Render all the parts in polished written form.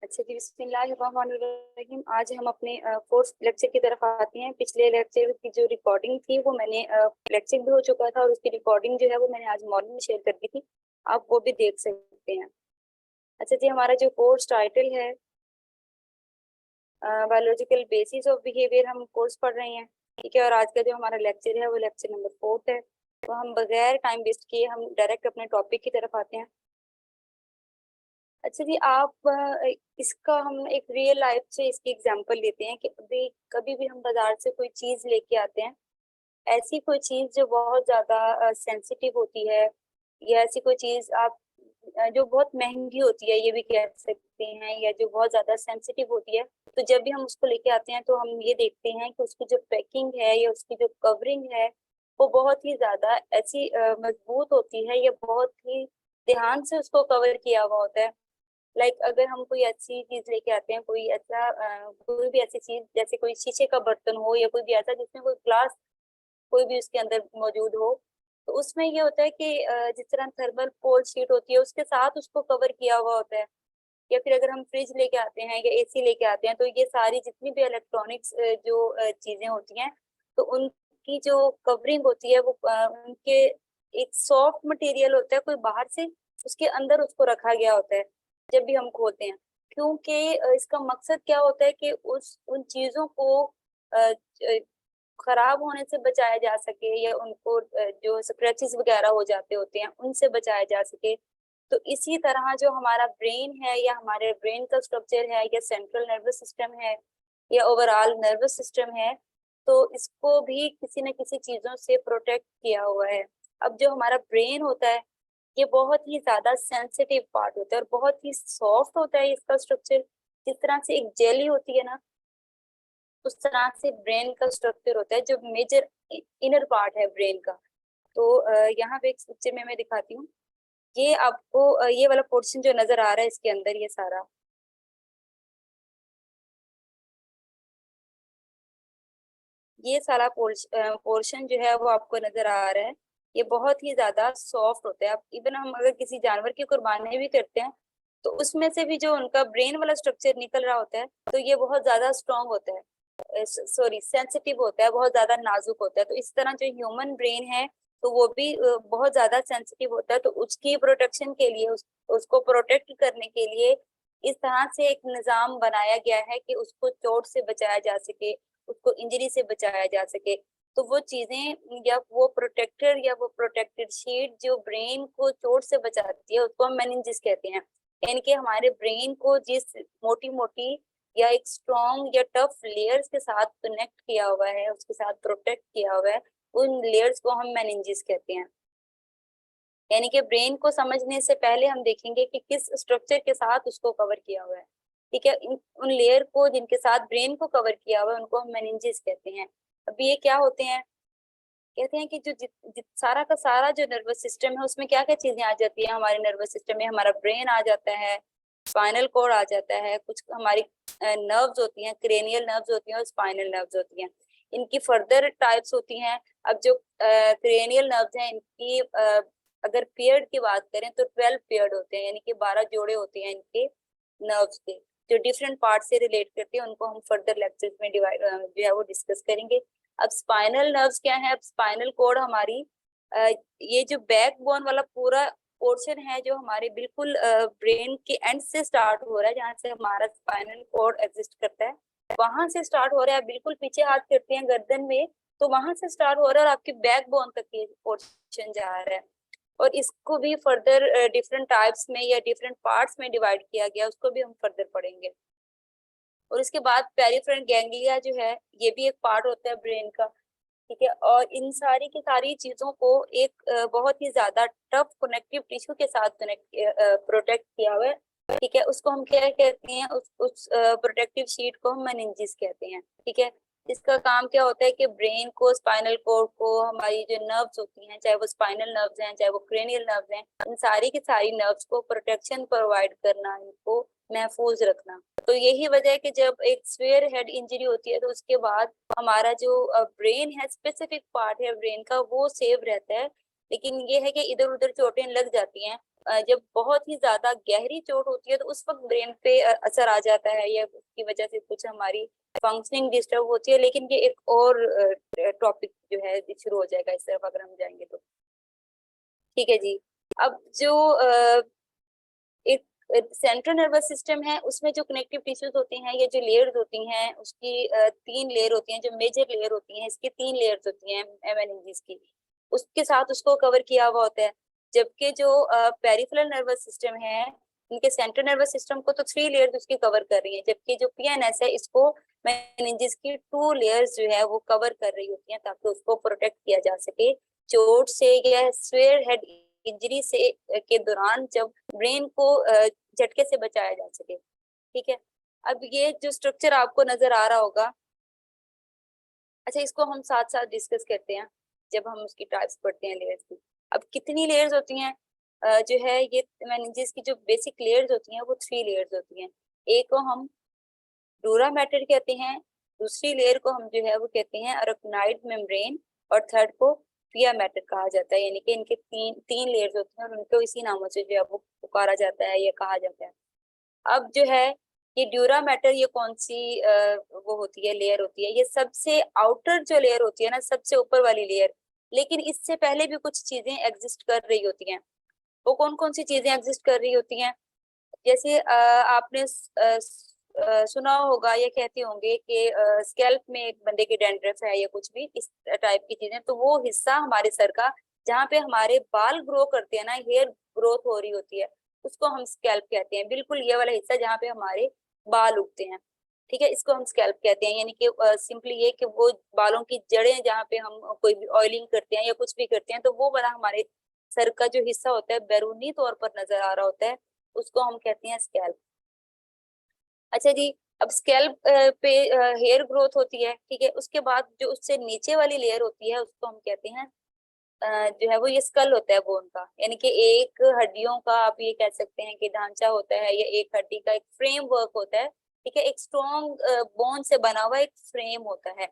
अच्छा जी, बिस्मिल्लाहिर्रहमानिर्रहीम। आज हम अपने फोर्थ लेक्चर की तरफ आते हैं। पिछले लेक्चर की जो रिकॉर्डिंग थी वो मैंने लेक्चर भी हो चुका था और उसकी रिकॉर्डिंग जो है वो मैंने आज मॉर्निंग में शेयर कर दी थी। आप वो भी देख सकते हैं। अच्छा जी, हमारा जो कोर्स टाइटल है बायोलॉजिकल बेसिस ऑफ बिहेवियर, हम कोर्स पढ़ रहे हैं। ठीक है, और आज का जो हमारा लेक्चर है वो लेक्चर नंबर 4 है। तो हम बगैर टाइम वेस्ट किए हम डायरेक्ट अपने टॉपिक की तरफ आते हैं। अच्छा जी, आप इसका हम एक रियल लाइफ से इसकी एग्जांपल लेते हैं कि अभी कभी भी हम बाजार से कोई चीज लेके आते हैं, ऐसी कोई चीज जो बहुत ज्यादा सेंसिटिव होती है, या ऐसी कोई चीज आप जो बहुत महंगी होती है ये भी कह सकते हैं, या जो बहुत ज्यादा सेंसिटिव होती है, तो जब भी हम उसको लेके आते हैं तो हम ये देखते हैं कि उसकी जो पैकिंग है या उसकी जो कवरिंग है वो बहुत ही ज्यादा ऐसी मजबूत होती है, या बहुत ही ध्यान से उसको कवर किया हुआ होता है। अगर हम कोई अच्छी चीज लेके आते हैं, कोई ऐसा कोई भी ऐसी चीज जैसे कोई शीशे का बर्तन हो या कोई भी ऐसा जिसमें कोई ग्लास कोई भी उसके अंदर मौजूद हो, तो उसमें ये होता है कि जिस तरह थर्मल कोल्ड शीट होती है उसके साथ उसको कवर किया हुआ होता है। या फिर अगर हम फ्रिज लेके आते हैं या एसी लेके आते हैं, तो ये सारी जितनी भी इलेक्ट्रॉनिक्स जो चीजें होती हैं, तो उनकी जो कवरिंग होती है वो उनके एक सॉफ्ट मटेरियल होता है, कोई बाहर से उसके अंदर उसको रखा गया होता है जब भी हम खोलते हैं। क्योंकि इसका मकसद क्या होता है कि उस उन चीजों को अ, खराब होने से बचाया जा सके, या उनको जो स्क्रैचेस वगैरह हो जाते होते हैं उनसे बचाया जा सके। तो इसी तरह जो हमारा ब्रेन है या हमारे ब्रेन का स्ट्रक्चर है या सेंट्रल नर्वस सिस्टम है या ओवरऑल नर्वस सिस्टम है, तो इसको भी किसी न किसी चीजों से प्रोटेक्ट किया हुआ है। अब जो हमारा ब्रेन होता है ये बहुत ही ज्यादा सेंसिटिव पार्ट होता है और बहुत ही सॉफ्ट होता है इसका स्ट्रक्चर। जिस तरह से एक जेली होती है ना, उस तरह से ब्रेन का स्ट्रक्चर होता है जो मेजर इनर पार्ट है ब्रेन का। तो यहाँ पे एक पिक्चर में मैं दिखाती हूँ। ये आपको ये वाला पोर्शन जो नजर आ रहा है इसके अंदर ये सारा, ये सारा पोर्शन जो है वो आपको नजर आ रहा है। ये बहुत ही ज्यादा सॉफ्ट होता है। अब इवन हम अगर किसी जानवर की कुर्बानी भी करते हैं, तो उसमें से भी जो उनका ब्रेन वाला स्ट्रक्चर निकल रहा होता है, तो ये बहुत ज्यादा स्ट्रांग होता है, सॉरी सेंसिटिव होता है, बहुत ज्यादा नाजुक होता है। तो इस तरह जो ह्यूमन ब्रेन है, तो वो भी बहुत ज्यादा सेंसिटिव होता है। तो उसकी प्रोटेक्शन के लिए उसको प्रोटेक्ट करने के लिए इस तरह से एक निजाम बनाया गया है कि उसको चोट से बचाया जा सके, उसको इंजरी से बचाया जा सके। तो वो चीजें या वो प्रोटेक्टर या वो प्रोटेक्टेड शीट जो ब्रेन को चोट से बचाती है उसको हम मेनिंजेस कहते हैं। यानी कि हमारे ब्रेन को जिस मोटी मोटी या एक स्ट्रॉन्ग या टफ लेयर्स के साथ कनेक्ट किया हुआ है, उसके साथ प्रोटेक्ट किया हुआ है, उन लेयर्स को हम मेनिंजेस कहते हैं। यानी कि ब्रेन को समझने से पहले हम देखेंगे कि किस स्ट्रक्चर के साथ उसको कवर किया हुआ है। ठीक है, उन लेयर को जिनके साथ ब्रेन को कवर किया हुआ है उनको हम मेनिंजेस कहते हैं। अभी ये क्या होते हैं, कहते हैं कि जो सारा का सारा जो नर्वस सिस्टम है उसमें क्या क्या चीजें आ जाती है हमारे नर्वस सिस्टम में। हमारा ब्रेन आ जाता है, स्पाइनल कॉर्ड आ जाता है, कुछ हमारी नर्व्स होती हैं, क्रेनियल नर्व्स होती हैं और स्पाइनल नर्व्स होती हैं। इनकी फर्दर टाइप्स होती हैं। अब जो क्रेनियल नर्व्स हैं इनकी अगर पेयर्ड की बात करें तो 12 पेयर्ड होते हैं, यानी कि 12 जोड़े होते हैं इनके नर्व्स के, जो डिफरेंट पार्ट से रिलेट करते हैं। उनको हम फर्दर लेक्चर्स में डिवाइड जो है वो डिस्कस करेंगे। अब स्पाइनल नर्व्स क्या है, अब स्पाइनल कोड हमारी ये जो बैक बोन वाला पूरा पोर्शन है जो हमारे बिल्कुल ब्रेन के एंड से स्टार्ट हो रहा है, जहाँ से हमारा स्पाइनल कोड एग्जिस्ट करता है, वहां से स्टार्ट हो रहा है। बिल्कुल पीछे हाथ करते हैं गर्दन में, तो वहां से स्टार्ट हो रहा है और आपकी बैक बोन तक ये पोर्शन जा रहा है। और इसको भी फर्दर डिफरेंट टाइप्स में या डिफरेंट पार्ट्स में डिवाइड किया गया, उसको भी हम फर्दर पढ़ेंगे। और इसके बाद पेरिफेरल गैंग्लिया जो है ये भी एक पार्ट होता है ब्रेन का। ठीक है, और इन सारी की सारी चीजों को एक बहुत ही ज्यादा टफ कनेक्टिव टिश्यू के साथ कनेक्ट प्रोटेक्ट किया हुआ है। ठीक है, उसको हम क्या कहते हैं, उस प्रोटेक्टिव शीट को हम मेनिंजेस कहते हैं। ठीक है, इसका काम क्या होता है कि ब्रेन को, स्पाइनल कोर्ड को, हमारी जो नर्व्स होती हैं, चाहे वो स्पाइनल नर्व्स हैं चाहे वो क्रेनियल नर्व्स हैं, इन सारी की सारी नर्व्स को प्रोटेक्शन प्रोवाइड करना, इनको महफूज रखना। तो यही वजह है कि जब एक स्फेयर हेड इंजरी होती है तो उसके बाद हमारा जो ब्रेन है, स्पेसिफिक पार्ट है ब्रेन का, वो सेव रहता है। लेकिन ये है कि इधर उधर चोटें लग जाती हैं जब बहुत ही ज्यादा गहरी चोट होती है तो उस वक्त ब्रेन पे असर आ जाता है, या उसकी वजह से कुछ हमारी फंक्शनिंग डिस्टर्ब होती है। लेकिन ये एक और टॉपिक जो है शुरू हो जाएगा इस तरफ अगर हम जाएंगे तो। ठीक है जी। अब जो एक सेंट्रल नर्वस सिस्टम है, उसमें जो कनेक्टिव टिश्यूज होते हैं, ये जो लेयर्स होती हैं उसकी 3 लेयर होती हैं, जो मेजर लेयर होती हैं इसकी 3 लेयर्स होती हैं मेनिंजेस की, उसके साथ उसको कवर किया हुआ होता है। जबकि जो पेरिफेरल नर्वस सिस्टम है, इनके सेंट्रल नर्वस सिस्टम को तो 3 लेयर्स उसकी कवर कर रही है, जबकि जो पीएनएस है इसको मेनिंजेस की 2 लेयर्स जो है वो कवर कर रही होती हैं, ताकि उसको प्रोटेक्ट किया जा सके चोट से या स्वेयर हेड इंजरी से के दौरान, जब ब्रेन को झटके से बचाया जा सके। ठीक है। अब ये जो स्ट्रक्चर आपको नजर आ रहा होगा, अच्छा इसको हम साथ साथ डिस्कस करते हैं जब हम उसकी टाइप्स पढ़ते हैं लेयर्स की। अब कितनी लेयर्स होती हैं? जो है ये मेनिंजेस की जो बेसिक लेयर्स होती हैं वो 3 लेयर्स होती हैं। एक को हम डूरा मैटर कहते हैं, दूसरी लेयर को हम जो है वो कहते हैं अरेक्नोइड मेम्ब्रेन, और थर्ड को पिया मैटर कहा जाता है। यानी कि इनके तीन तीन लेयर्स होते हैं और उनको इसी नामों से जो है वो पुकारा जाता है या कहा जाता है। अब जो है ये ड्यूरा मैटर, ये कौन सी वो होती है, लेयर होती है? ये सबसे आउटर जो लेयर होती है ना, सबसे ऊपर वाली लेयर। लेकिन इससे पहले भी कुछ चीजें एग्जिस्ट कर रही होती हैं। वो कौन कौन सी चीजें एग्जिस्ट कर रही होती हैं? जैसे आपने सुना होगा या कहते होंगे कि स्कैल्प में एक बंदे की डैंड्रफ है या कुछ भी इस टाइप की चीजें, तो वो हिस्सा हमारे सर का जहाँ पे हमारे बाल ग्रो करते हैं ना, हेयर ग्रोथ हो रही होती है, उसको हम स्कैल्प कहते हैं। बिल्कुल ये वाला हिस्सा जहाँ पे हमारे बाल उगते हैं, ठीक है, इसको हम स्कैल्प कहते हैं। यानी कि सिंपली ये कि वो बालों की जड़ें जहाँ पे हम कोई भी ऑयलिंग करते हैं या कुछ भी करते हैं, तो वो वाला हमारे सर का जो हिस्सा होता है बैरूनी तौर पर नजर आ रहा होता है, उसको हम कहते हैं स्कैल्प। अच्छा जी। अब स्कैल्प पे हेयर ग्रोथ होती है, ठीक है। उसके बाद जो उससे नीचे वाली लेयर होती है उसको हम कहते हैं जो है वो ये स्कल होता है बोन का। यानी कि एक हड्डियों का आप ये कह सकते हैं कि ढांचा होता है, या एक हड्डी का एक फ्रेमवर्क होता है, ठीक है। एक स्ट्रॉन्ग बोन से बना हुआ एक फ्रेम होता है।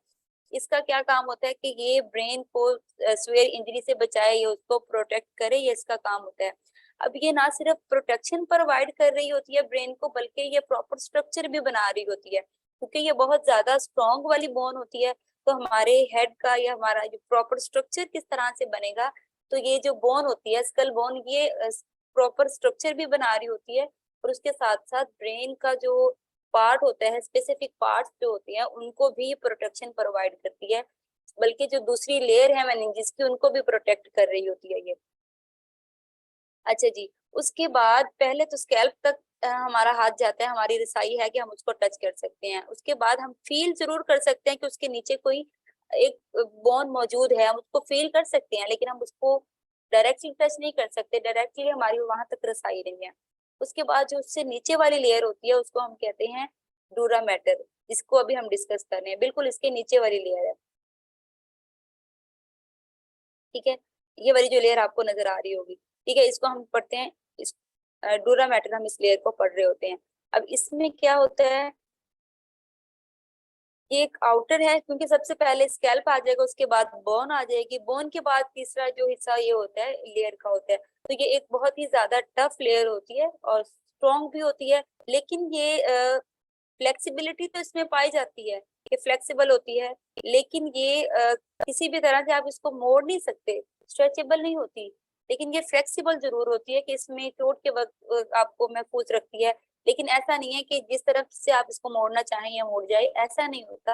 इसका क्या काम होता है कि ये ब्रेन को स्वेयर इंजरी से बचाए या उसको प्रोटेक्ट करे, ये इसका काम होता है। अब ये ना सिर्फ प्रोटेक्शन प्रोवाइड कर रही होती है ब्रेन को, बल्कि ये प्रॉपर स्ट्रक्चर भी बना रही होती है, क्योंकि ये बहुत ज्यादा स्ट्रॉन्ग वाली बोन होती है। तो हमारे हेड का या हमारा जो प्रॉपर स्ट्रक्चर किस तरह से बनेगा, तो ये जो बोन होती है स्कल बोन, ये प्रॉपर स्ट्रक्चर भी बना रही होती है। और उसके साथ साथ ब्रेन का जो पार्ट होता है, स्पेसिफिक पार्ट्स जो होती हैं, उनको भी प्रोटेक्शन प्रोवाइड करती है। बल्कि जो दूसरी लेयर है मेनिंजेस की, उनको भी प्रोटेक्ट कर रही होती है ये। अच्छा जी। उसके बाद पहले तो स्कैल्प तक हमारा हाथ जाता है, हमारी रसाई है कि हम उसको टच कर सकते हैं। उसके बाद हम फील जरूर कर सकते हैं कि उसके नीचे कोई एक बोन मौजूद है, हम उसको फील कर सकते हैं, लेकिन हम उसको डायरेक्टली टच नहीं कर सकते, डायरेक्टली हमारी वहां तक रसाई नहीं है। उसके बाद जो उससे नीचे वाली लेयर होती है उसको हम कहते हैं डूरा मैटर, जिसको अभी हम डिस्कस कर रहे हैं। बिल्कुल इसके नीचे वाली लेयर है, ठीक है। ये वाली जो लेयर आपको नजर आ रही होगी, ठीक है, इसको हम पढ़ते हैं इस डूरा मैटर, हम इस लेयर को पढ़ रहे होते हैं। अब इसमें क्या होता है, ये एक आउटर है, क्योंकि सबसे पहले स्कैल्प आ जाएगा, उसके बाद बोन आ जाएगी, बोन के बाद तीसरा जो हिस्सा ये होता है लेयर का होता है। तो ये एक बहुत ही ज्यादा टफ लेयर होती है और स्ट्रॉन्ग भी होती है। लेकिन ये फ्लेक्सिबिलिटी तो इसमें पाई जाती है, ये फ्लेक्सिबल होती है, लेकिन ये किसी भी तरह से आप इसको मोड़ नहीं सकते, स्ट्रेचेबल नहीं होती। लेकिन ये फ्लेक्सिबल जरूर होती है कि इसमें चोट के वक्त आपको महफूज रखती है। लेकिन ऐसा नहीं है कि जिस तरफ से आप इसको मोड़ना चाहें या मोड़ जाए, ऐसा नहीं होता।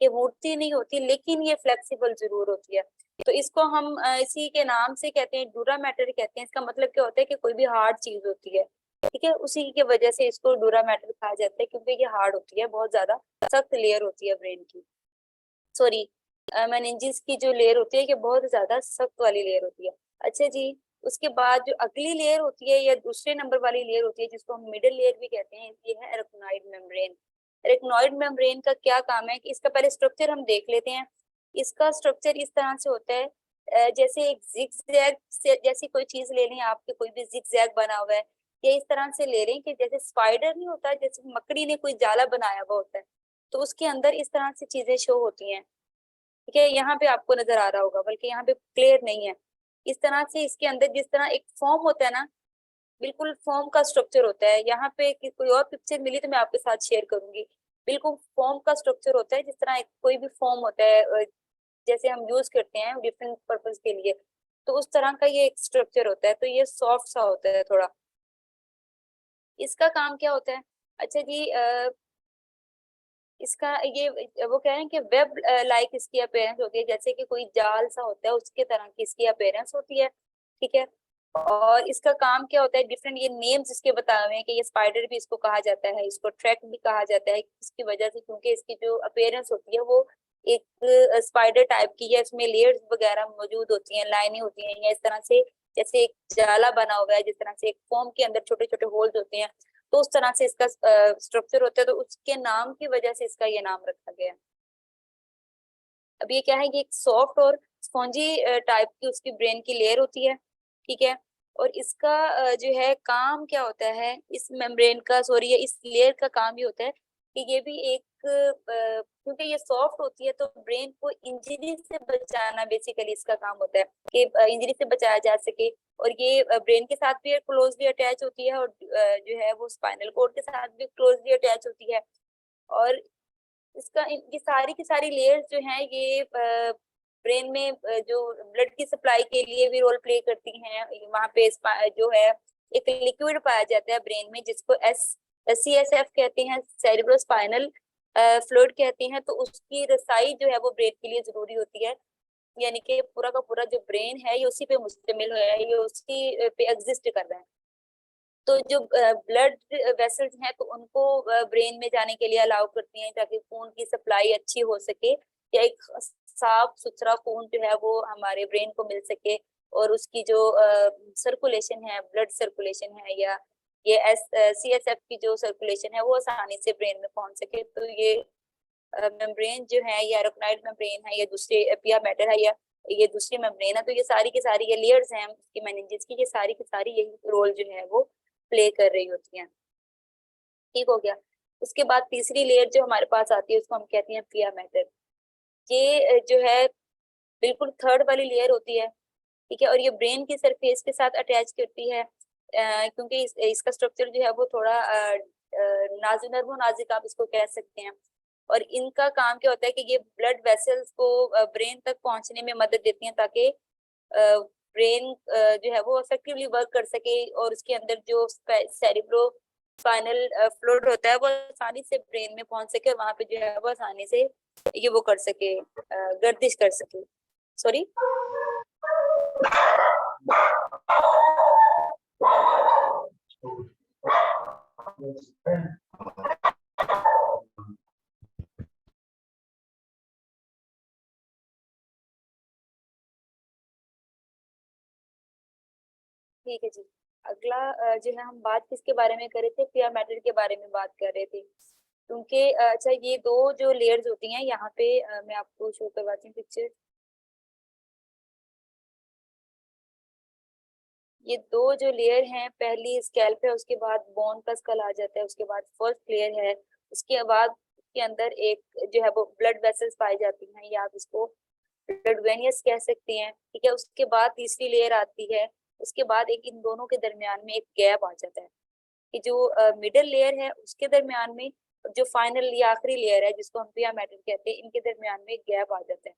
ये मुड़ती नहीं होती, लेकिन ये फ्लेक्सिबल जरूर होती है। तो इसको हम इसी के नाम से कहते हैं, डूरा मैटर कहते हैं। इसका मतलब क्या होता है कि कोई भी हार्ड चीज होती है, ठीक है, उसी की वजह से इसको डूरा मैटर कहा जाता है, क्योंकि ये हार्ड होती है, बहुत ज्यादा सख्त लेयर होती है ब्रेन की, सॉरी मेनिंजेस की जो लेयर होती है, ये बहुत ज्यादा सख्त वाली लेयर होती है। अच्छा जी। उसके बाद जो अगली लेयर होती है या दूसरे नंबर वाली लेयर होती है, जिसको हम मिडिल लेयर भी कहते हैं, ये है एरेक्नोइड मेम्ब्रेन। एरेक्नोइड मेम्ब्रेन का क्या काम है कि इसका पहले स्ट्रक्चर हम देख लेते हैं। इसका स्ट्रक्चर इस तरह से होता है, जैसे एक जिगजैग से, जैसी कोई चीज ले लें आपके, कोई भी जिगजैग बना हुआ है, या इस तरह से ले लें कि जैसे स्पाइडर नहीं होता, जैसे मकड़ी ने कोई जाला बनाया हुआ होता है, तो उसके अंदर इस तरह से चीजें शो होती हैं, ठीक है। यहाँ पे आपको नजर आ रहा होगा, बल्कि यहाँ पे क्लियर नहीं है। इस तरह से इसके अंदर जिस तरह एक फॉर्म होता है ना, बिल्कुल फॉर्म का स्ट्रक्चर होता है। यहाँ पे कोई और पिक्चर मिली तो मैं आपके साथ शेयर करूंगी। बिल्कुल फॉर्म का स्ट्रक्चर होता है, जिस तरह कोई भी फॉर्म होता है, जैसे हम यूज करते हैं डिफरेंट पर्पज के लिए, तो उस तरह का ये एक स्ट्रक्चर होता है। तो ये सॉफ्ट सा होता है थोड़ा। इसका काम क्या होता है? अच्छा जी, इसका ये वो कह रहे हैं कि वेब लाइक इसकी अपेयरेंस होती है, जैसे कि कोई जाल सा होता है उसके तरह की इसकी अपेयरेंस होती है। ठीक है। और इसका काम क्या होता है? डिफरेंट ये नेम्स इसके बताए हुए हैं कि ये स्पाइडर भी इसको कहा जाता है, इसको ट्रैक भी कहा जाता है, इसकी वजह से क्योंकि इसकी जो अपेयरेंस होती है वो एक स्पाइडर टाइप की है। इसमें लेयर्स वगैरह मौजूद होती हैं, लाइनें होती हैं, या इस तरह से जैसे एक जाला बना हुआ है, जिस तरह से एक फॉर्म के अंदर छोटे छोटे होल्स होते हैं, तो उस तरह से इसका स्ट्रक्चर होता है। तो उसके नाम की वजह से इसका ये नाम रखा गया है। अब ये क्या है, ये एक सॉफ्ट और स्पॉन्जी टाइप की उसकी ब्रेन की लेयर होती है। ठीक है। और इसका जो है काम क्या होता है, इस मेम्ब्रेन का, सॉरी, इस लेयर का काम ये होता है कि ये भी एक क्योंकि ये सॉफ्ट होती है तो ब्रेन को इंजरी से बचाना बेसिकली इसका काम होता है, कि इंजरी से बचाया जा सके। और ये ब्रेन के साथ भी क्लोजली अटैच होती है, और जो है वो स्पाइनल कोड के साथ भी क्लोजली अटैच होती है। और इसका ये सारी की सारी लेयर्स जो हैं ये ब्रेन में जो ब्लड की सप्लाई के लिए भी रोल प्ले करती हैं। वहां पे जो है एक लिक्विड पाया जाता है ब्रेन में, जिसको CSF कहते हैं, सेरिब्रो स्पाइनल फ्लूइड कहते हैं। तो उसकी रसाई जो है वो ब्रेन के लिए जरूरी होती है। यानी कि पूरा का पूरा जो ब्रेन है ये उसी पे मुश्तमिल है, ये उसी पे एग्जिस्ट कर रहा है। तो जो ब्लड वेसल्स हैं तो उनको ब्रेन में जाने के लिए अलाउ करती हैं, ताकि खून की सप्लाई अच्छी हो सके, या एक साफ सुथरा खून जो है वो हमारे ब्रेन को मिल सके, और उसकी जो सर्कुलेशन है, ब्लड सर्कुलेशन है, या ये CSF की जो सर्कुलेशन है वो आसानी से ब्रेन में पहुंच सके। तो ये मेम्ब्रेन जो है, ये एरोक्नाइड मेम्ब्रेन है, ये दूसरे एपिया मैटर है, या ये दूसरी मेम्ब्रेन है। तो ये सारी की सारी ये लेयर्स हैं उसकी मेनिंजेस की, ये सारी की सारी यही रोल जो है वो प्ले कर रही होती हैं। ठीक हो गया। उसके बाद तीसरी लेयर जो हमारे पास आती है उसको हम कहते हैं पिया मैटर। ये जो है बिल्कुल थर्ड वाली लेयर होती है। ठीक है। और ये ब्रेन की सरफेस के साथ अटैच करती है, क्योंकि इसका स्ट्रक्चर जो है वो थोड़ा नाजुक, नर्मो नाजुक आप इसको कह सकते हैं। और इनका काम क्या होता है कि ये ब्लड वेसल्स को ब्रेन तक पहुंचने में मदद देती हैं, ताकि ब्रेन जो है वो इफेक्टिवली वर्क कर सके, और उसके अंदर जो सेरिब्रो स्पाइनल फ्लूइड होता है वो आसानी से ब्रेन में पहुंच सके, और वहां पे जो है वो आसानी से ये वो कर सके, गर्दिश कर सके। सॉरी। ठीक है जी। अगला जो है हम बात किसके बारे में कर रहे थे? पिया मैटर के बारे में बात कर रहे थे। क्योंकि अच्छा, ये दो जो लेयर्स होती हैं यहाँ पे, मैं आपको शो करवाती हूँ पिक्चर। ये दो जो लेयर हैं, पहली स्कैल्प है, उसके बाद बोन का स्कल आ जाता है, उसके बाद फर्स्ट लेयर है, उसके बाद उसके अंदर एक जो है वो ब्लड वेसल्स पाई जाती हैं, या आप इसको ब्लड वेनियस कह सकते हैं। ठीक है। उसके बाद तीसरी लेयर आती है। उसके बाद एक इन दोनों के दरमियान में एक गैप आ जाता है, कि जो मिडिल लेयर है उसके दरमियान में, जो फाइनल या आखिरी लेयर है जिसको हम पिया मैटर कहते हैं, इनके दरमियान में एक गैप आ जाता है।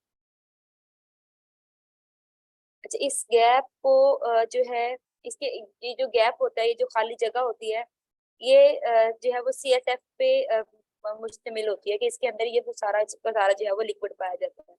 अच्छा, इस गैप को जो है, इसके ये जो गैप होता है, ये जो खाली जगह होती है, ये जो है वो CSF पे मुश्तमिल होती है, कि इसके अंदर ये वो सारा का सारा जो है वो लिक्विड पाया जाता है।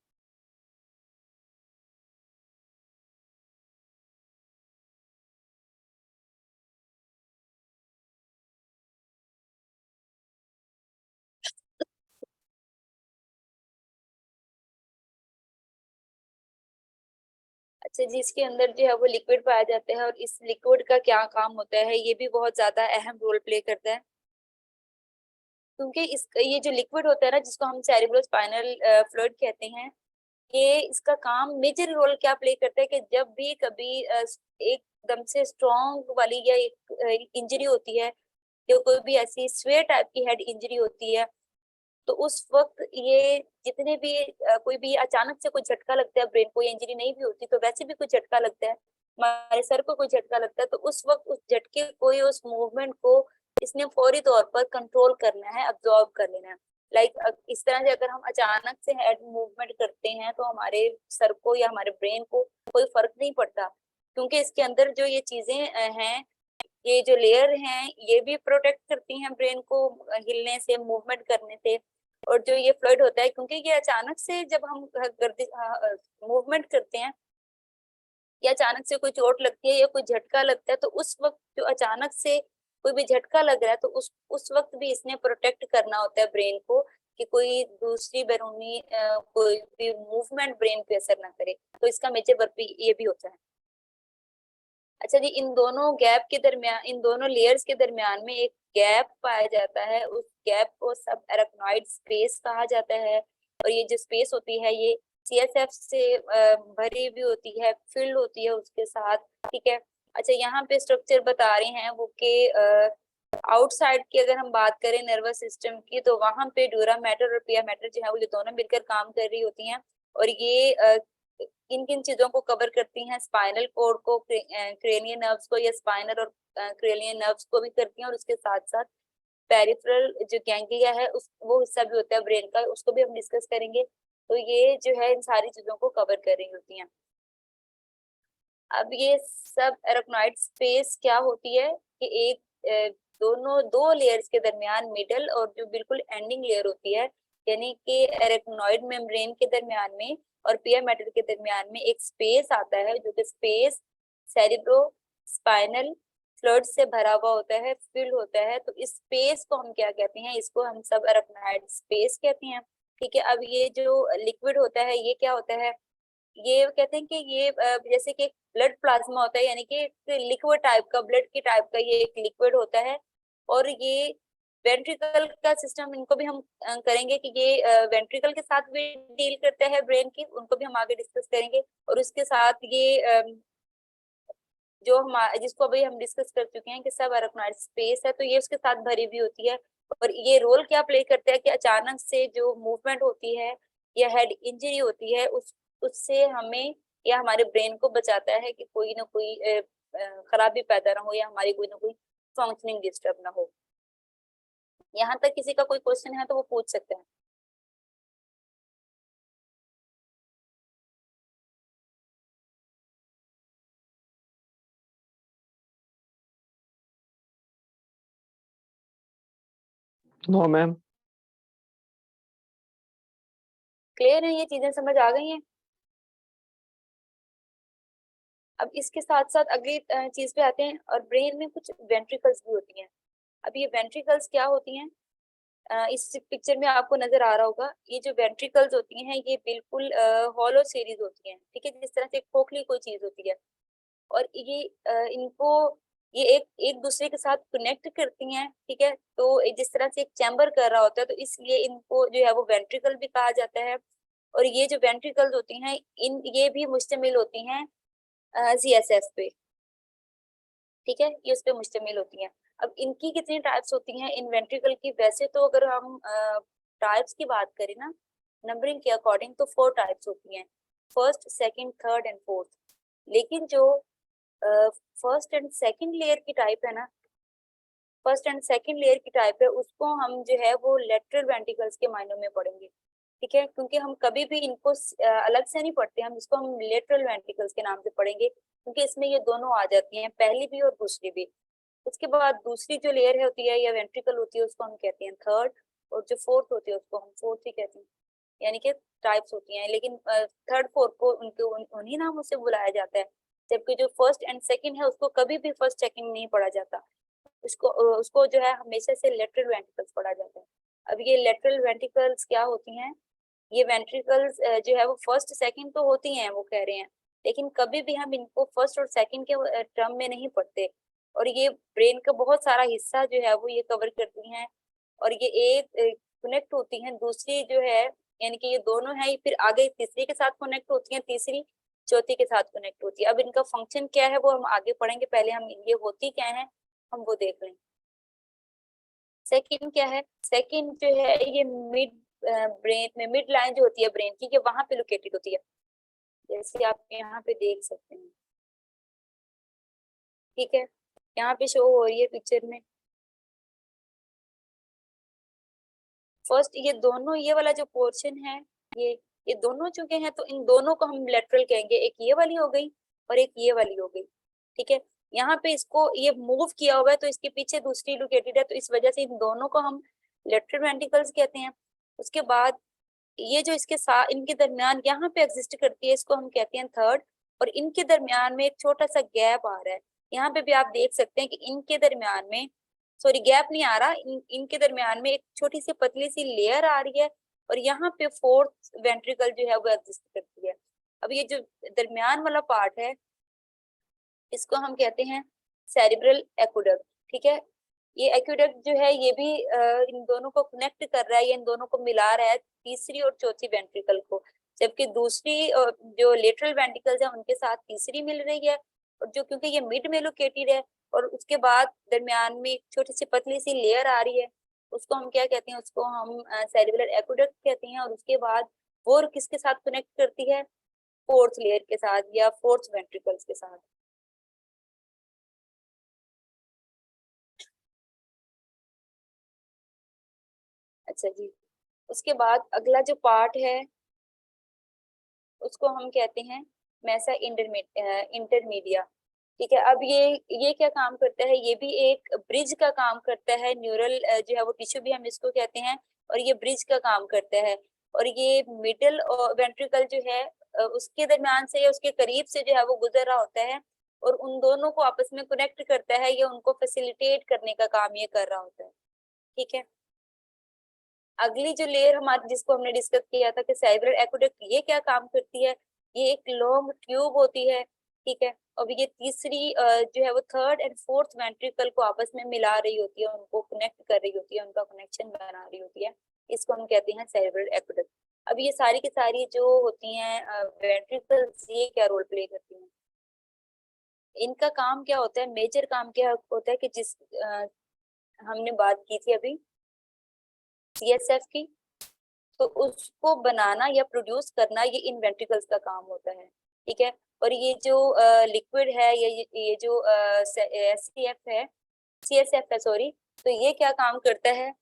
अच्छा जी, इसके अंदर जो है वो लिक्विड पाया जाता है, और इस लिक्विड का क्या काम होता है ये भी बहुत ज्यादा अहम रोल प्ले करता है। क्योंकि इस ये जो लिक्विड होता है ना, जिसको हम सेरिब्रो स्पाइनल फ्लूइड कहते हैं, ये इसका काम मेजर रोल क्या प्ले करता है, कि जब भी कभी एकदम से स्ट्रॉन्ग वाली या एक इंजरी होती है, या कोई भी ऐसी स्वेयर टाइप की हेड इंजरी होती है, तो उस वक्त ये जितने भी कोई भी अचानक से कोई झटका लगता है ब्रेन को, या इंजरी नहीं भी होती तो वैसे भी कोई झटका लगता है, हमारे सर को कोई झटका लगता है तो उस वक्त उस झटके को या उस मूवमेंट को इसने फौरी तौर पर कंट्रोल करना है, अब्जॉर्ब कर लेना है। इस तरह से अगर हम अचानक से हेड मूवमेंट करते हैं तो हमारे सर को या हमारे ब्रेन को कोई फर्क नहीं पड़ता, क्योंकि इसके अंदर जो ये चीजें हैं, ये जो लेयर हैं, ये भी प्रोटेक्ट करती हैं ब्रेन को हिलने से, मूवमेंट करने से। और जो ये फ्लूइड होता है, क्योंकि ये अचानक से जब हम गर्दी मूवमेंट करते हैं या अचानक से कोई चोट लगती है या कोई झटका लगता है, तो उस वक्त जो अचानक से कोई भी झटका लग रहा है तो उस वक्त भी इसने प्रोटेक्ट करना होता है ब्रेन को, कि कोई दूसरी बैरूनी कोई भी मूवमेंट ब्रेन पे असर ना करे। तो इसका मेजर वर्क भी ये भी होता है। अच्छा जी, इन दोनों गैप के दरमियान, इन दोनों लेयर्स के दरमियान में एक गैप पाया जाता है, उस गैप को सब एराक्नॉइड स्पेस कहा जाता है। और ये जो स्पेस होती है ये सीएसएफ से भरी भी होती है, फिल्ड होती है उसके साथ, ठीक है। अच्छा, यहाँ पे स्ट्रक्चर बता रहे हैं वो कि आउटसाइड की अगर हम बात करें नर्वस सिस्टम की, तो वहां पे ड्यूरा मैटर और पिया मैटर जो है वो, ये दोनों मिलकर काम कर रही होती हैं। और ये किन किन चीजों को कवर करती हैं? स्पाइनल कोड को, क्रेनियल नर्व्स को, या स्पाइनल और क्रेनियल नर्व्स को भी करती हैं। और उसके साथ साथ पेरिफेरल जो गैंग्लिया है उस वो हिस्सा भी होता है ब्रेन का, उसको भी हम डिस्कस करेंगे। तो ये जो है इन सारी चीजों को कवर कर रही होती हैं। अब ये सब एराक्नॉइड स्पेस क्या होती है कि एक दोनों दो लेयर्स के दरमियान मिडल और जो बिल्कुल एंडिंग लेयर होती है, यानी कि एराक्नॉइड मेम्ब्रेन के दरमियान में और पिया मैटर के दरमियान में एक स्पेस आता है, जो कि स्पेस सेरिब्रो स्पाइनल फ्लूइड से भरा हुआ होता है, फिल होता है। तो इस स्पेस को हम क्या कहते हैं? इसको हम सब एराक्नॉइड स्पेस कहते हैं, ठीक है। अब ये जो लिक्विड होता है ये क्या होता है? ये कहते हैं कि ये जैसे कि ब्लड प्लाज्मा होता है, यानी कि एक लिक्विड टाइप का, ब्लड की टाइप का ये एक लिक्विड होता है। और ये वेंट्रिकल का सिस्टम, इनको भी हम करेंगे कि ये वेंट्रिकल के साथ भी डील करता है ब्रेन की, उनको भी हम आगे डिस्कस करेंगे। और उसके साथ ये जो हम जिसको अभी हम डिस्कस कर चुके हैं कि सब अरेक्नॉइड स्पेस है, तो ये उसके साथ भरी हुई होती है। और ये रोल क्या प्ले करता है कि अचानक से जो मूवमेंट होती है या हेड इंजरी होती है, उससे हमें या हमारे ब्रेन को बचाता है कि कोई ना कोई खराबी पैदा ना हो या हमारी कोई ना कोई फंक्शनिंग डिस्टर्ब ना हो। यहाँ तक किसी का कोई क्वेश्चन है तो वो पूछ सकते हैं। No ma'am. क्लियर है? ये चीजें समझ आ गई हैं? अब इसके साथ साथ अगली चीज पे आते हैं। और ब्रेन में कुछ वेंट्रिकल्स भी होती हैं। अब ये वेंट्रिकल्स क्या होती हैं? इस पिक्चर में आपको नजर आ रहा होगा, ये जो वेंट्रिकल्स होती हैं ये बिल्कुल हॉलो सीरीज होती हैं, ठीक है, जिस तरह से एक खोखली कोई चीज होती है। और ये इनको ये एक एक दूसरे के साथ कनेक्ट करती हैं, ठीक है। तो जिस तरह से एक चैम्बर कर रहा होता है, तो इसलिए इनको जो है वो वेंट्रिकल भी कहा जाता है। और ये जो वेंट्रिकल्स होती हैं, इन ये भी मुश्तमिल होती हैं सीएसएफ पे, ठीक है, ये उस पे मुश्तमिल होती हैं। अब इनकी कितनी टाइप्स होती हैं इन वेंट्रिकल की? वैसे तो अगर हम टाइप्स की बात करें ना, नंबरिंग के अकॉर्डिंग, तो 4 टाइप्स होती हैं, first, second, third and fourth. लेकिन जो फर्स्ट एंड सेकंड लेयर की टाइप है ना, फर्स्ट एंड सेकंड लेयर की टाइप है, उसको हम जो है वो लेटरल वेंट्रिकल्स के मायनों में पढ़ेंगे, ठीक है। क्योंकि हम कभी भी इनको अलग से नहीं पढ़ते, हम इसको हम लेटरल वेंट्रिकल्स के नाम से पढ़ेंगे, क्योंकि इसमें ये दोनों आ जाती हैं, पहली भी और दूसरी भी। उसके बाद दूसरी जो लेयर होती है या वेंट्रिकल होती है उसको हम कहते हैं थर्ड। और जो फोर्थ होती है उसको हम फोर्थ ही कहते हैं। यानी कि टाइप्स होती हैं, लेकिन थर्ड फोर्थ को उनके उन्हीं नामों से बुलाया जाता है। जबकि जो फर्स्ट एंड सेकंड है उसको कभी भी फर्स्ट सेकंड नहीं पढ़ा जाता, उसको जो है हमेशा से लेटरल वेंट्रिकल्स पढ़ा जाता है। अब ये लेटरल वेंट्रिकल्स क्या होती हैं? ये वेंट्रिकल्स जो है वो फर्स्ट सेकंड तो होती हैं, वो कह रहे हैं, लेकिन कभी भी हम इनको फर्स्ट और सेकंड के टर्म में नहीं पढ़ते। और ये ब्रेन का बहुत सारा हिस्सा जो है वो ये कवर करती हैं। और ये एक कनेक्ट होती हैं दूसरी जो है, यानी कि ये दोनों है, फिर आगे तीसरी के साथ कनेक्ट होती हैं, तीसरी चौथी के साथ कनेक्ट होती है। अब इनका फंक्शन क्या है वो हम आगे पढ़ेंगे, पहले हम ये होती क्या है हम वो देख लें। सेकंड क्या है? सेकंड जो है ये मिड ब्रेन में, मिड लाइन जो होती है ब्रेन की, ये वहां पे लोकेटेड होती है, जैसे आप यहाँ पे देख सकते हैं। ठीक है, यहाँ पे शो हो रही है पिक्चर में। फर्स्ट ये दोनों, ये वाला जो पोर्शन है, ये दोनों चुके हैं, तो इन दोनों को हम लेटरल कहेंगे। एक ये वाली हो गई और एक ये वाली हो गई। ठीक है, यहाँ पे इसको ये मूव किया हुआ है तो इसके पीछे दूसरी लोकेटेड है, तो इस वजह से इन दोनों को हम लेटरल वेंट्रिकल्स कहते हैं। उसके बाद ये जो इसके साथ इनके दरमियान यहाँ पे एग्जिस्ट करती है, इसको हम कहते हैं थर्ड। और इनके दरमियान में एक छोटा सा गैप आ रहा है, यहाँ पे भी आप देख सकते हैं कि इनके दरमियान में, सॉरी गैप नहीं आ रहा, इनके दरमियान में एक छोटी सी पतली सी लेयर आ रही है, और यहाँ पे फोर्थ वेंट्रिकल जो है वो एग्जिस्ट करती है। अब ये जो दरमियान वाला पार्ट है, इसको हम कहते हैं सेरिब्रल एक्वेडक्ट। ठीक है, ये एक्वेडक्ट जो है ये भी इन दोनों को कनेक्ट कर रहा है, ये इन दोनों को मिला रहा है तीसरी और चौथी वेंट्रिकल को, जबकि दूसरी जो लेटरल वेंट्रिकल्स है उनके साथ तीसरी मिल रही है। और जो क्योंकि ये मिड में लोकेटेड है, और उसके बाद दरमियान में एक छोटी सी पतली सी लेयर आ रही है, उसको हम क्या कहते हैं, उसको हम सेरिब्रल एक्वेडक्ट कहते हैं। और उसके बाद वो किसके साथ कनेक्ट करती है, फोर्थ लेयर के साथ या फोर्थ वेंट्रिकल्स के साथ। अच्छा जी, उसके बाद अगला जो पार्ट है उसको हम कहते हैं मैसा इंटरमीडिया। ठीक है, अब ये क्या काम करता है, ये भी एक ब्रिज का काम करता है, न्यूरल जो है वो टिश्यू भी हम इसको कहते हैं, और ये ब्रिज का काम करता है। और ये मिडल वेंट्रिकल जो है उसके दरमियान से या उसके करीब से जो है वो गुजर रहा होता है, और उन दोनों को आपस में कनेक्ट करता है, या उनको फैसिलिटेट करने का काम ये कर रहा होता है। ठीक है, अगली जो लेयर हमारी जिसको हमने डिस्कस किया था कि सेरिब्रल एक्वेडक्ट, ये क्या काम करती है, ये एक लॉन्ग ट्यूब होती है। ठीक है, और ये तीसरी जो है वो थर्ड एंड फोर्थ वेंट्रिकल को आपस में मिला रही होती है, उनको कनेक्ट कर रही होती है, उनका कनेक्शन बना रही होती है, इसको हम कहते हैं सेरिब्रल एक्वेडक्ट। अब ये सारी की सारी जो होती हैं वेंट्रिकल्स, ये क्या रोल प्ले करती हैं, इनका काम क्या होता है, मेजर काम क्या होता है कि जिस हमने बात की थी अभी सीएसएफ की, तो उसको बनाना या प्रोड्यूस करना ये इन वेंट्रिकल्स का काम होता है। ठीक है, और ये जो लिक्विड है, ये जो एससीएफ है, सीएसएफ है सॉरी, तो ये क्या काम करता है,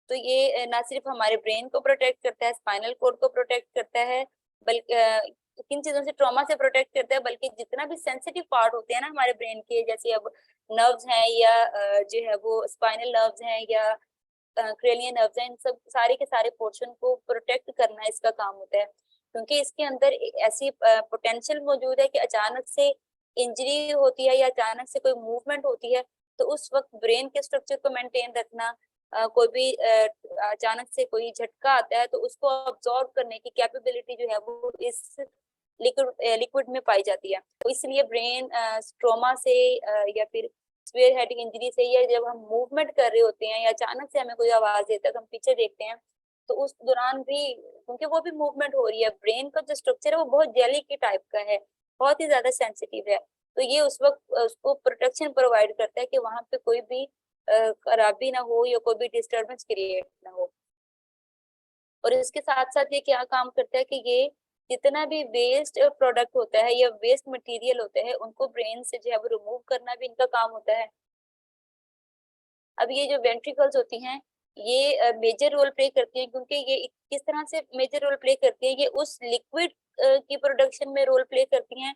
तो ये ना सिर्फ हमारे ब्रेन को प्रोटेक्ट करता है, स्पाइनल कोड को प्रोटेक्ट करता है, बल्कि किन चीजों से, ट्रॉमा से प्रोटेक्ट करता है, बल्कि जितना भी सेंसिटिव पार्ट होते हैं ना हमारे ब्रेन के, जैसे अब नर्व्स हैं या जो है वो स्पाइनल नर्व्स हैं या क्रेनियल नर्व्स हैं, इन सब सारे के सारे पोर्शन को प्रोटेक्ट करना इसका काम होता है। क्योंकि इसके अंदर ऐसी पोटेंशियल मौजूद है कि अचानक से इंजरी होती है या अचानक से कोई मूवमेंट होती है, तो उस वक्त ब्रेन के स्ट्रक्चर को मेंटेन रखना, कोई भी अचानक से कोई झटका आता है तो उसको अब्सॉर्ब करने की कैपेबिलिटी जो है वो इस लिक्विड में पाई जाती है। तो इसलिए ब्रेन ट्रॉमा से या फिर स्वेयर हेडिंग इंजरी से, या जब हम मूवमेंट कर रहे होते हैं या अचानक से हमें कोई आवाज देता है तो हम पीछे देखते हैं, तो उस दौरान भी क्योंकि वो भी मूवमेंट हो रही है, ब्रेन का जो स्ट्रक्चर है वो बहुत जेली के टाइप का है, बहुत ही ज्यादा सेंसिटिव है, तो ये उस वक्त उसको प्रोटेक्शन प्रोवाइड करता है कि वहां पे कोई भी खराबी ना हो या कोई भी डिस्टरबेंस क्रिएट ना हो। और इसके साथ साथ ये क्या काम करता है कि ये जितना भी वेस्ट प्रोडक्ट होता है या वेस्ट मटेरियल होते हैं उनको ब्रेन से जो है वो रिमूव करना भी इनका काम होता है। अब ये जो वेंट्रिकल्स होती हैं ये मेजर रोल प्ले करती है, क्योंकि ये किस तरह से मेजर रोल प्ले करती है, ये उस लिक्विड की प्रोडक्शन में रोल प्ले करती हैं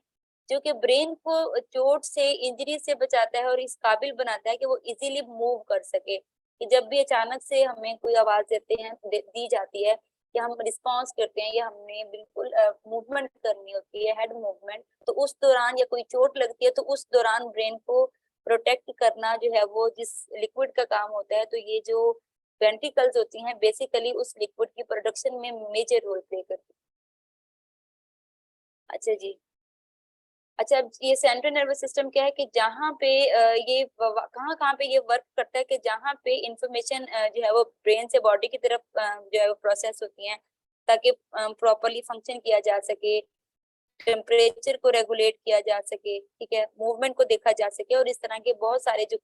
जो कि ब्रेन को चोट से, इंजरी से बचाता है और इस काबिल बनाता है कि वो इजीली मूव कर सके। कि जब भी अचानक से हमें कोई आवाज देते हैं दी जाती है या हम रिस्पॉन्स करते हैं या हमने बिल्कुल मूवमेंट करनी होती है, हेड मूवमेंट, तो उस दौरान या कोई चोट लगती है तो उस दौरान ब्रेन को प्रोटेक्ट करना जो है वो जिस लिक्विड का काम होता है, तो ये जो वेंट्रिकल्स होती हैं बेसिकली उस लिक्विड की प्रोडक्शन में मेजर रोल प्ले करती है। अच्छा जी, अच्छा अब ये सेंट्रल नर्वस सिस्टम क्या है कि जहाँ पे ये कहाँ कहाँ पे ये वर्क करता है कि जहाँ पे इंफॉर्मेशन जो है वो ब्रेन से बॉडी की तरफ जो है वो प्रोसेस होती है ताकि प्रॉपरली फंक्शन किया जा सके, टेम्परेचर को रेगुलेट किया जा सके, ठीक है, मूवमेंट को देखा जा सके, और इस तरह के बहुत सारे जो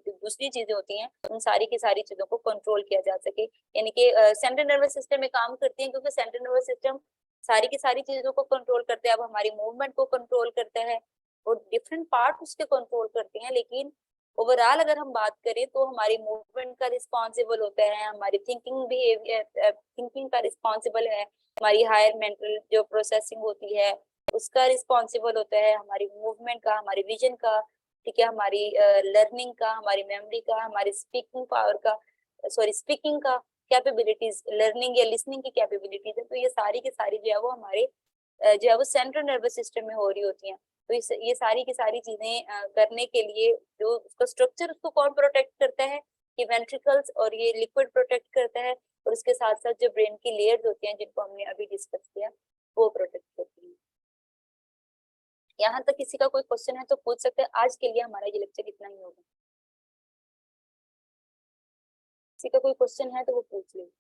दूसरी चीजें होती हैं उन सारी की सारी चीजों को कंट्रोल किया जा सके। यानी कि सेंट्रल नर्वस सिस्टम में काम करती है, क्योंकि सेंट्रल नर्वस सिस्टम सारी की सारी चीजों को कंट्रोल करता है, अब हमारी मूवमेंट को कंट्रोल करता है, वो डिफरेंट पार्ट उसके कंट्रोल करते हैं, लेकिन ओवरऑल अगर हम बात करें तो हमारी मूवमेंट का रिस्पॉन्सिबल होता है, हमारी थिंकिंग बिहेवियर, थिंकिंग का रिस्पॉन्सिबल है, हमारी हायर मेंटल जो प्रोसेसिंग होती है उसका रिस्पॉन्सिबल होता है, हमारी मूवमेंट का, हमारी विजन का, ठीक है, हमारी लर्निंग का, हमारी मेमोरी का, हमारी स्पीकिंग पावर का, सॉरी स्पीकिंग का कैपेबिलिटीज, लर्निंग या लिसनिंग की कैपेबिलिटीज है। तो ये सारी की सारी जो है वो हमारे जो है वो सेंट्रल नर्वस सिस्टम में हो रही होती हैं। तो ये सारी की सारी चीजें करने के लिए जो उसका स्ट्रक्चर, उसको कौन प्रोटेक्ट करता है, ये वेंट्रिकल्स और ये लिक्विड प्रोटेक्ट करता है, और उसके साथ साथ जो ब्रेन की लेयर्स होती हैं जिनको हमने अभी डिस्कस किया वो प्रोटेक्ट करती हैं। यहाँ तक किसी का कोई क्वेश्चन है तो पूछ सकते हैं। आज के लिए हमारा ये लेक्चर इतना ही होगा। किसी का कोई क्वेश्चन है तो वो पूछ लीजिए।